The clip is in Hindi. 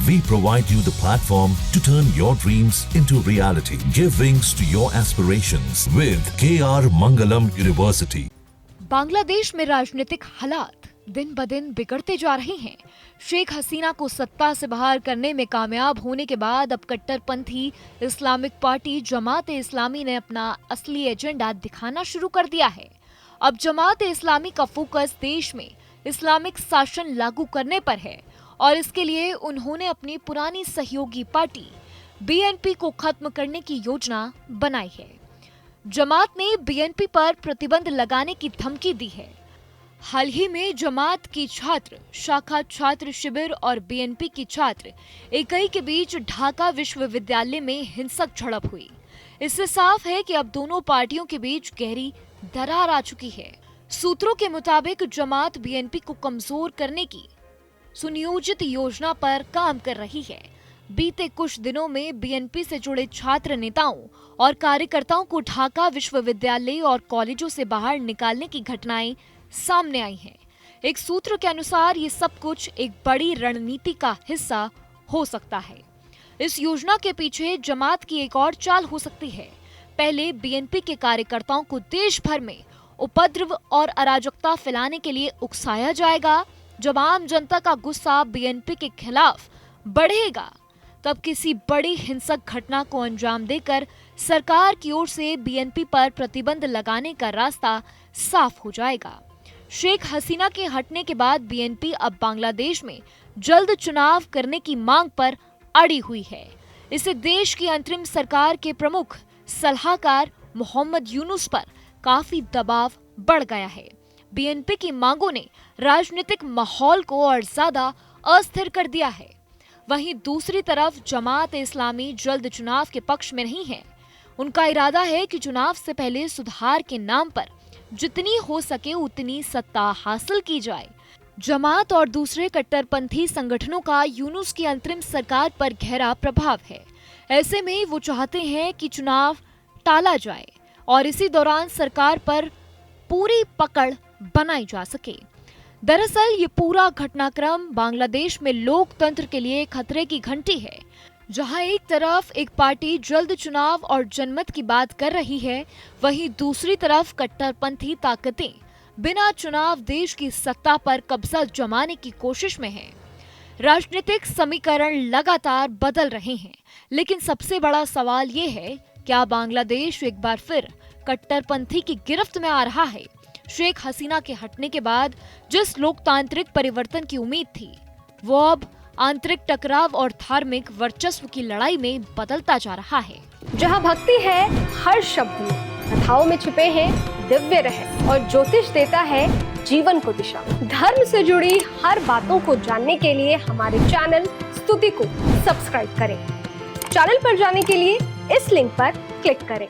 We provide you the platform to turn your dreams into reality. Give wings to your aspirations with KR Mangalam University. Bangladesh में राजनीतिक हालात दिन ब दिन बिगड़ते जा रहे हैं। शेख हसीना को सत्ता से बाहर करने में कामयाब होने के बाद अब कट्टरपंथी इस्लामिक पार्टी जमात इस्लामी ने अपना असली एजेंडा दिखाना शुरू कर दिया है। अब जमात इस्लामी का फोकस देश में इस्लामिक शासन लागू करने पर है और इसके लिए उन्होंने अपनी पुरानी सहयोगी पार्टी बीएनपी को खत्म करने की योजना बनाई है। जमात ने बीएनपी पर प्रतिबंध लगाने की धमकी दी है। हाल ही में जमात की छात्र शाखा छात्र शिविर और बीएनपी की छात्र इकाई के बीच ढाका विश्वविद्यालय में हिंसक झड़प हुई। इससे साफ है कि अब दोनों पार्टियों के बीच गहरी दरार आ चुकी है। सूत्रों के मुताबिक जमात बीएनपी को कमजोर करने की सुनियोजित योजना पर काम कर रही है। बीते कुछ दिनों में बीएनपी से जुड़े छात्र नेताओं और कार्यकर्ताओं को ढाका विश्वविद्यालय और कॉलेजों से बाहर निकालने की घटनाएं सामने आई हैं। एक सूत्र के अनुसार ये सब कुछ एक बड़ी रणनीति का हिस्सा हो सकता है। इस योजना के पीछे जमात की एक और चाल हो सकती है। पहले बीएनपी के कार्यकर्ताओं को देश भर में उपद्रव और अराजकता फैलाने के लिए उकसाया जाएगा। जब आम जनता का गुस्सा बीएनपी के खिलाफ बढ़ेगा, तब किसी बड़ी हिंसक घटना को अंजाम देकर सरकार की ओर से बीएनपी पर प्रतिबंध लगाने का रास्ता साफ हो जाएगा। शेख हसीना के हटने के बाद बीएनपी अब बांग्लादेश में जल्द चुनाव करने की मांग पर अड़ी हुई है। इससे देश की अंतरिम सरकार के प्रमुख सलाहकार मोहम्मद यूनुस पर काफी दबाव बढ़ गया है। बीएनपी की मांगों ने राजनीतिक माहौल को और ज्यादा अस्थिर कर दिया है। वहीं दूसरी तरफ जमात इस्लामी जल्द चुनाव के पक्ष में नहीं है। उनका इरादा है कि चुनाव से पहले सुधार के नाम पर जितनी हो सके उतनी सत्ता हासिल की जाए। जमात और दूसरे कट्टरपंथी संगठनों का यूनुस की अंतरिम सरकार पर गहरा प्रभाव है। ऐसे में वो चाहते हैं कि चुनाव टाला जाए और इसी दौरान सरकार पर पूरी पकड़ बनाई जा सके। दरअसल ये पूरा घटनाक्रम बांग्लादेश में लोकतंत्र के लिए खतरे की घंटी है। जहां एक तरफ एक पार्टी जल्द चुनाव और जनमत की बात कर रही है, वहीं दूसरी तरफ कट्टरपंथी ताकतें बिना चुनाव देश की सत्ता पर कब्जा जमाने की कोशिश में हैं। राजनीतिक समीकरण लगातार बदल रहे हैं, लेकिन सबसे बड़ा सवाल ये है, क्या बांग्लादेश एक बार फिर कट्टरपंथी की गिरफ्त में आ रहा है? शेख हसीना के हटने के बाद जिस लोकतांत्रिक परिवर्तन की उम्मीद थी, वो अब आंतरिक टकराव और धार्मिक वर्चस्व की लड़ाई में बदलता जा रहा है। जहां भक्ति है हर शब्द में, कथाओं में छुपे हैं दिव्य रहस्य और ज्योतिष देता है जीवन को दिशा। धर्म से जुड़ी हर बातों को जानने के लिए हमारे चैनल स्तुति को सब्सक्राइब करें। चैनल पर जाने के लिए इस लिंक पर क्लिक करें।